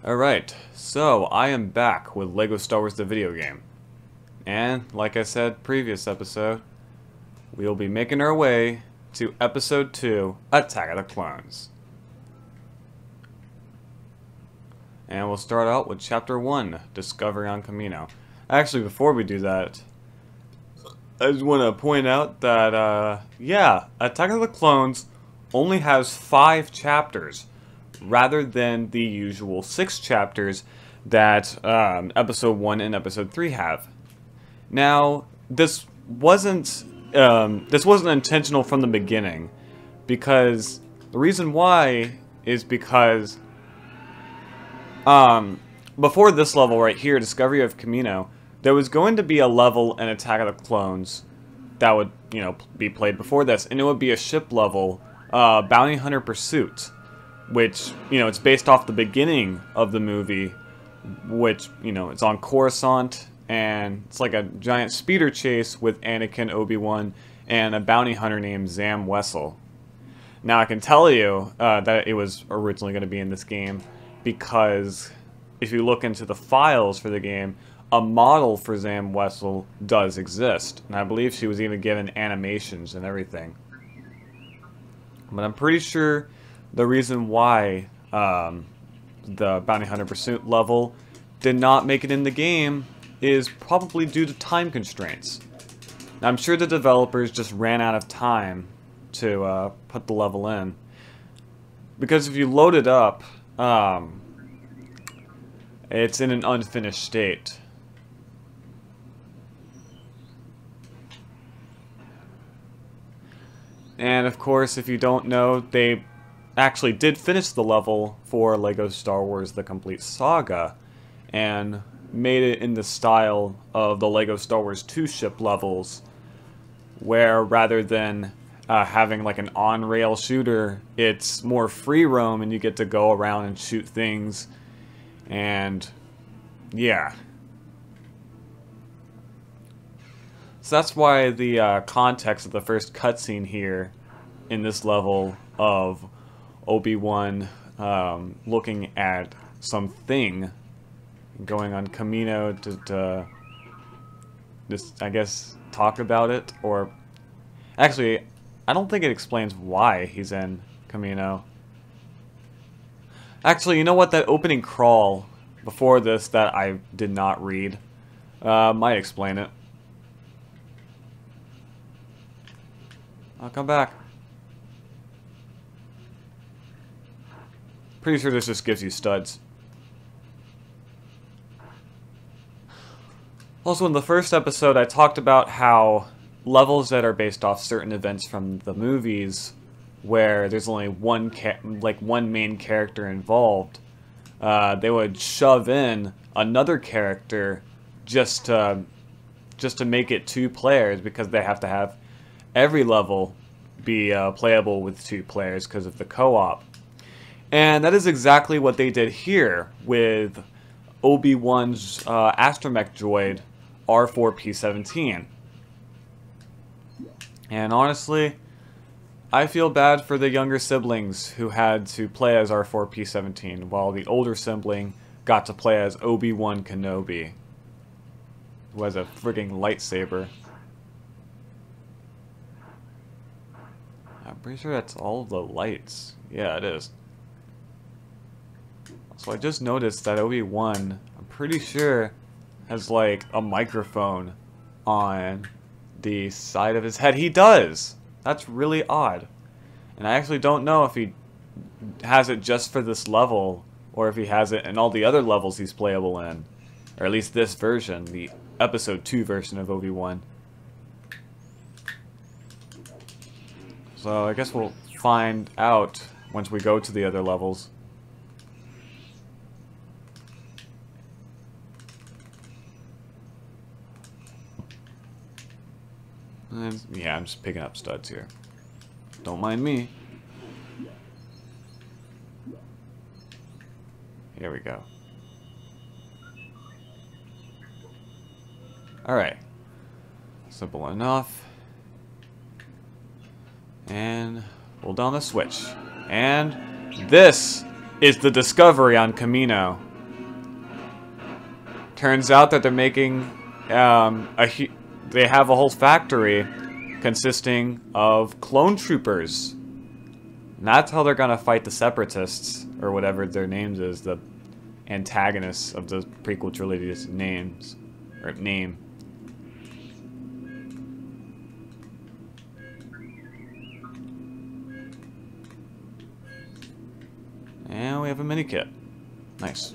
Alright, so I am back with LEGO Star Wars the video game. And, like I said previous episode, we'll be making our way to Episode 2, Attack of the Clones. And we'll start out with Chapter 1, Discovery on Kamino. Actually, before we do that, I just want to point out that, Attack of the Clones only has 5 chapters, rather than the usual 6 chapters that Episode 1 and Episode 3 have. Now, this wasn't intentional from the beginning, because the reason why is because before this level right here, Discovery of Kamino, there was going to be a level in Attack of the Clones that would, be played before this, and it would be a ship level, Bounty Hunter Pursuit, which, it's based off the beginning of the movie, which, it's on Coruscant, and it's like a giant speeder chase with Anakin, Obi-Wan, and a bounty hunter named Zam Wesell. Now, I can tell you that it was originally going to be in this game, because if you look into the files for the game, a model for Zam Wesell does exist, and I believe she was even given animations and everything. But I'm pretty sure the reason why the Bounty Hunter Pursuit level did not make it in the game is probably due to time constraints. Now, I'm sure the developers just ran out of time to put the level in. Because if you load it up, it's in an unfinished state. And of course, if you don't know, they actually did finish the level for LEGO Star Wars The Complete Saga, and made it in the style of the LEGO Star Wars 2 ship levels, where rather than having like an on-rail shooter, it's more free roam and you get to go around and shoot things, and yeah. So that's why the context of the first cutscene here in this level of Obi-Wan looking at something going on Kamino to just, I guess, talk about it, or actually, I don't think it explains why he's in Kamino. Actually, you know what, that opening crawl before this that I did not read might explain it. I'll come back. Pretty sure this just gives you studs. Also, in the first episode, I talked about how levels that are based off certain events from the movies, where there's only one main character involved, they would shove in another character just to make it 2 players, because they have to have every level be playable with 2 players because of the co-op. And that is exactly what they did here with Obi-Wan's astromech droid, R4-P17. And honestly, I feel bad for the younger siblings who had to play as R4-P17, while the older sibling got to play as Obi-Wan Kenobi, who has a frigging lightsaber. I'm pretty sure that's all of the lights. Yeah, it is. So I just noticed that Obi-Wan, I'm pretty sure, has like a microphone on the side of his head. He does! That's really odd. And I actually don't know if he has it just for this level, or if he has it in all the other levels he's playable in. Or at least this version, the Episode 2 version of Obi-Wan. So I guess we'll find out once we go to the other levels. And yeah, I'm just picking up studs here. Don't mind me. Here we go. Alright. Simple enough. And pull down the switch. And this is the Discovery on Kamino. Turns out that they're making they have a whole factory consisting of clone troopers. And that's how they're gonna fight the Separatists, or whatever their names is, the antagonists of the prequel trilogy's names, or name. And we have a mini kit. Nice.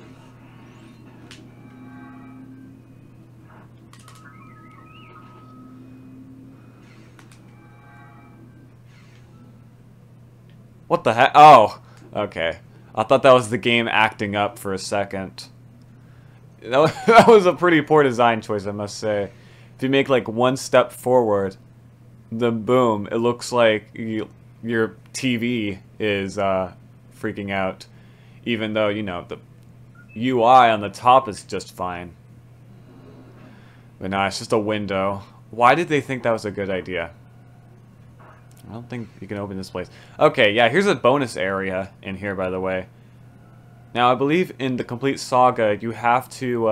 What the heck? Oh, okay. I thought that was the game acting up for a second. That was a pretty poor design choice, I must say. If you make like one step forward, then boom, it looks like your TV is freaking out. Even though, you know, the UI on the top is just fine. But no, it's just a window. Why did they think that was a good idea? I don't think you can open this place. Okay, yeah, here's a bonus area in here, by the way. Now, I believe in the complete saga, you have to,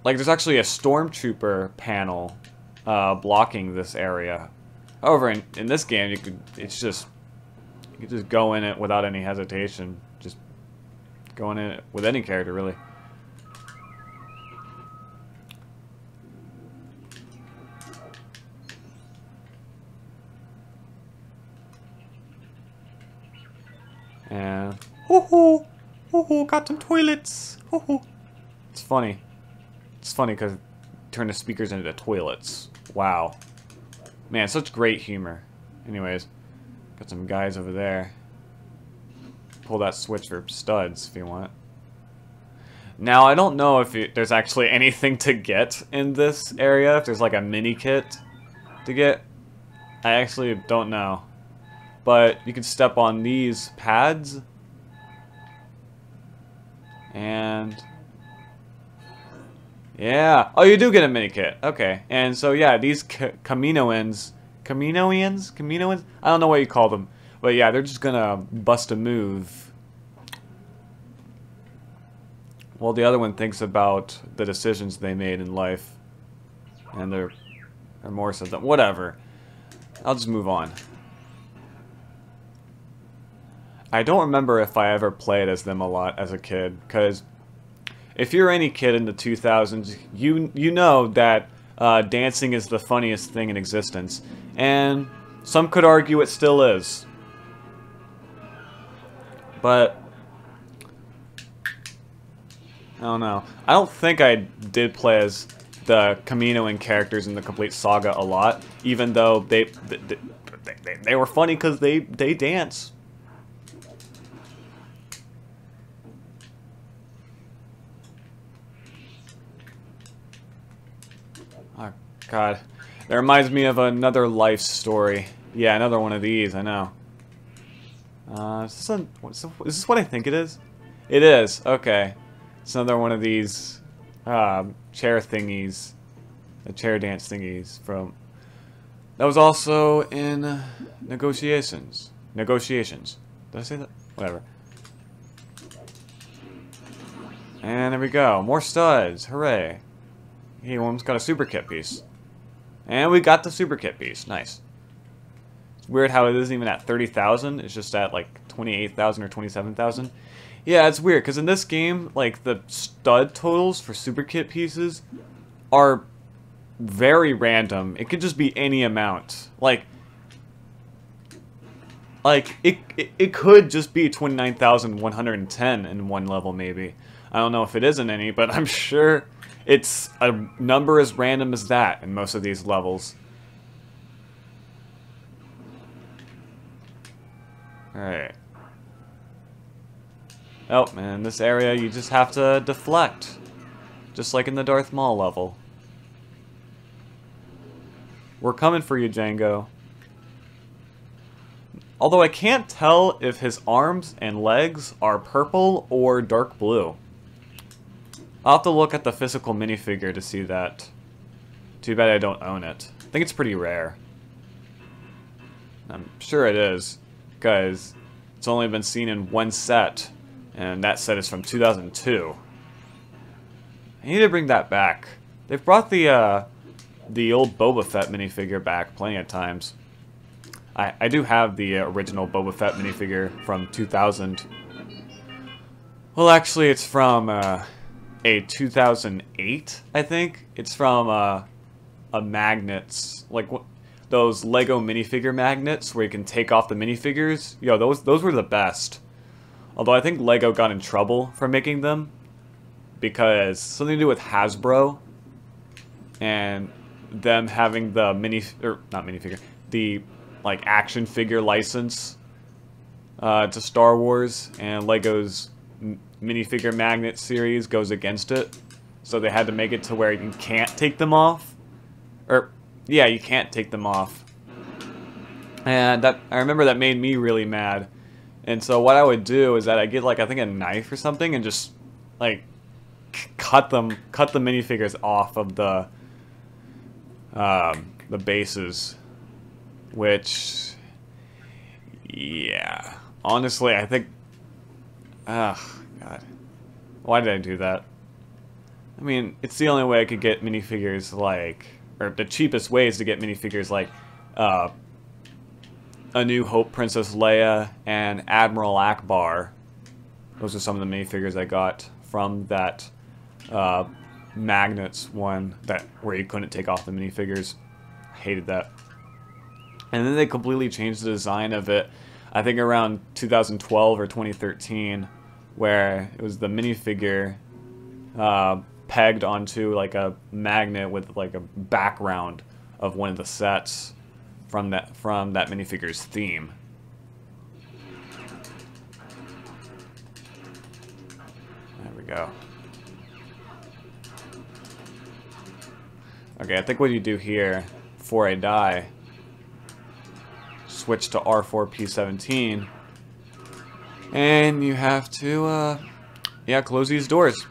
like, there's actually a stormtrooper panel blocking this area. However, in this game, you could just go in it without any hesitation. Just go in it with any character, really. And got some toilets. It's funny. It's funny because turn the speakers into toilets. Wow, man, such great humor. Anyways, got some guys over there. Pull that switch for studs if you want. Now I don't know if there's actually anything to get in this area. If there's like a mini kit to get, I actually don't know. But you can step on these pads, and yeah, oh, you do get a mini kit. Okay, and so yeah, these Kaminoans, I don't know what you call them, but yeah, they're just gonna bust a move. Well, the other one thinks about the decisions they made in life, and their remorse of them. Whatever. I'll just move on. I don't remember if I ever played as them a lot as a kid, because if you're any kid in the 2000s, you know that dancing is the funniest thing in existence, and some could argue it still is. But I don't know. I don't think I did play as the Kaminoan characters in the complete saga a lot, even though they were funny because they dance. Oh, God. That reminds me of another life story. Yeah, another one of these, I know. Is this what I think it is? It is, okay. It's another one of these chair thingies. The chair dance thingies from... That was also in Negotiations. Negotiations. Did I say that? Whatever. And there we go. More studs. Hooray. He almost got a super kit piece. And we got the super kit piece. Nice. It's weird how it isn't even at 30,000. It's just at like 28,000 or 27,000. Yeah, it's weird because in this game, like the stud totals for super kit pieces are very random. It could just be any amount. Like it could just be 29,110 in one level maybe. I don't know if it isn't any, but I'm sure it's a number as random as that in most of these levels. Alright. Oh, man, this area you just have to deflect. Just like in the Darth Maul level. We're coming for you, Jango. Although I can't tell if his arms and legs are purple or dark blue. I'll have to look at the physical minifigure to see that. Too bad I don't own it. I think it's pretty rare. I'm sure it is, because it's only been seen in one set, and that set is from 2002. need to bring that back. They've brought the old Boba Fett minifigure back plenty of times. I do have the original Boba Fett minifigure from 2000. Well, actually, it's from a 2008, I think. It's from a magnets, like those Lego minifigure magnets where you can take off the minifigures. Yo, those were the best. Although I think Lego got in trouble for making them because something to do with Hasbro and them having the the like action figure license to Star Wars, and Lego's minifigure magnet series goes against it, so they had to make it to where you can't take them off, or yeah, you can't take them off, and that I remember that made me really mad. And so what I would do is that I get like I think a knife or something and just like cut the minifigures off of the bases, which yeah, honestly I think God, why did I do that? I mean, it's the only way I could get minifigures like, or the cheapest ways to get minifigures like A New Hope Princess Leia and Admiral Akbar. Those are some of the minifigures I got from that magnets one where you couldn't take off the minifigures. I hated that. And then they completely changed the design of it, I think around 2012 or 2013, where it was the minifigure pegged onto like a magnet with like a background of one of the sets from that minifigure's theme. There we go. Okay, I think what you do here before I die, switch to R4P17, and you have to yeah, close these doors.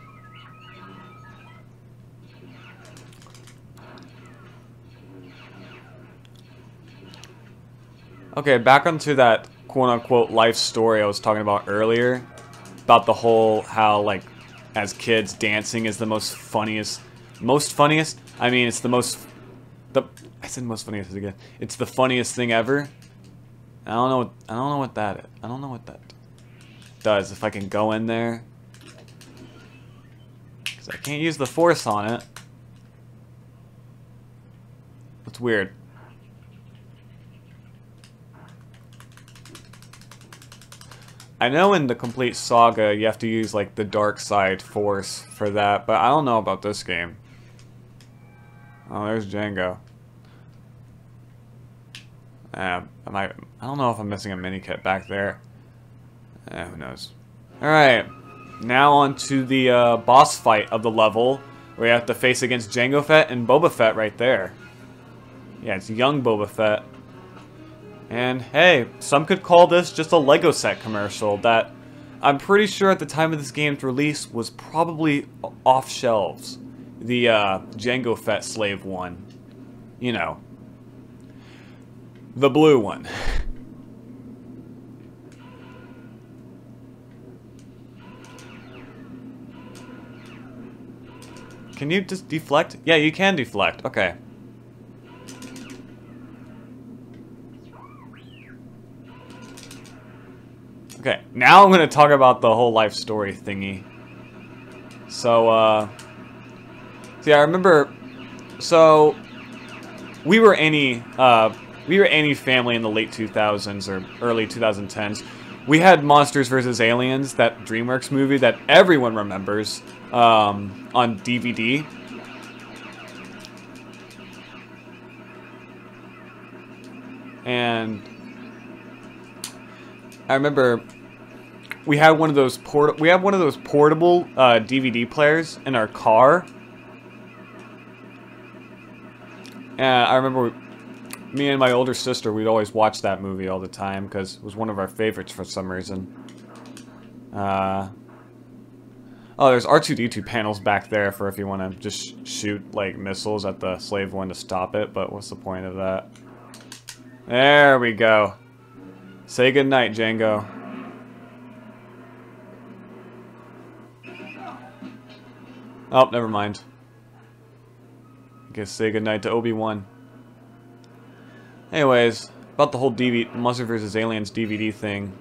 Okay, back onto that quote-unquote life story I was talking about earlier, about the whole how, like, as kids, dancing is the most funniest, I mean, it's I said most funniest again. It's the funniest thing ever. I don't know what that does. If I can go in there, because I can't use the force on it. It's weird. I know in the complete saga you have to use like the dark side force for that, but I don't know about this game. Oh, there's Django. I don't know if I'm missing a mini kit back there. Who knows? Alright, now on to the boss fight of the level, where you have to face against Jango Fett and Boba Fett right there. Yeah, it's young Boba Fett. And hey, some could call this just a Lego set commercial that I'm pretty sure at the time of this game's release was probably off shelves. The Jango Fett slave one. You know. The blue one. Can you just deflect? Yeah, you can deflect. Okay. Okay, now I'm going to talk about the whole life story thingy. So, see, I remember, so, we were any family in the late 2000s or early 2010s. We had Monsters vs. Aliens, that DreamWorks movie that everyone remembers, on DVD. And I remember we had one of those portable DVD players in our car. And I remember me and my older sister, we'd always watch that movie all the time because it was one of our favorites for some reason. Oh, there's R2-D2 panels back there for if you want to just shoot like missiles at the slave one to stop it, but what's the point of that? There we go. Say goodnight, Jango. Oh, never mind. I guess say goodnight to Obi-Wan. Anyways, about the whole Monster vs. Aliens DVD thing.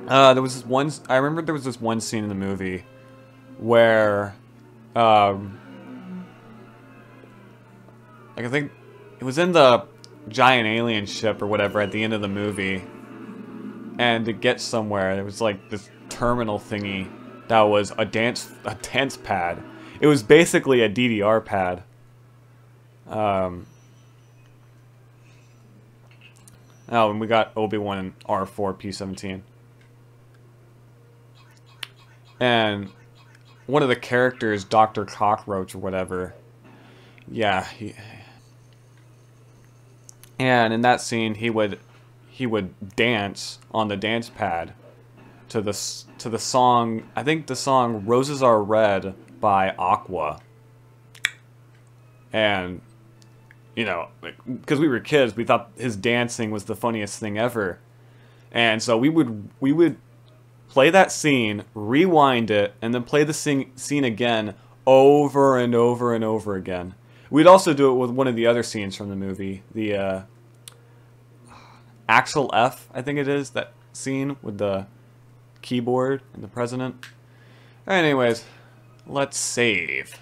There was this one. I remember there was this one scene in the movie where, like I think it was in the giant alien ship or whatever at the end of the movie, and to get somewhere, there was like this terminal thingy that was a dance pad. It was basically a DDR pad. Oh, and we got Obi-Wan and R4-P17. And one of the characters, Dr. Cockroach or whatever, yeah, and in that scene he would dance on the dance pad to the song, I think the song Roses Are Red by Aqua. And you know, because we were kids, we thought his dancing was the funniest thing ever. And so we would play that scene, rewind it, and then play the scene again over and over and over again. We'd also do it with one of the other scenes from the movie, the Axel F, I think it is, that scene with the keyboard and the president. Anyways, let's save.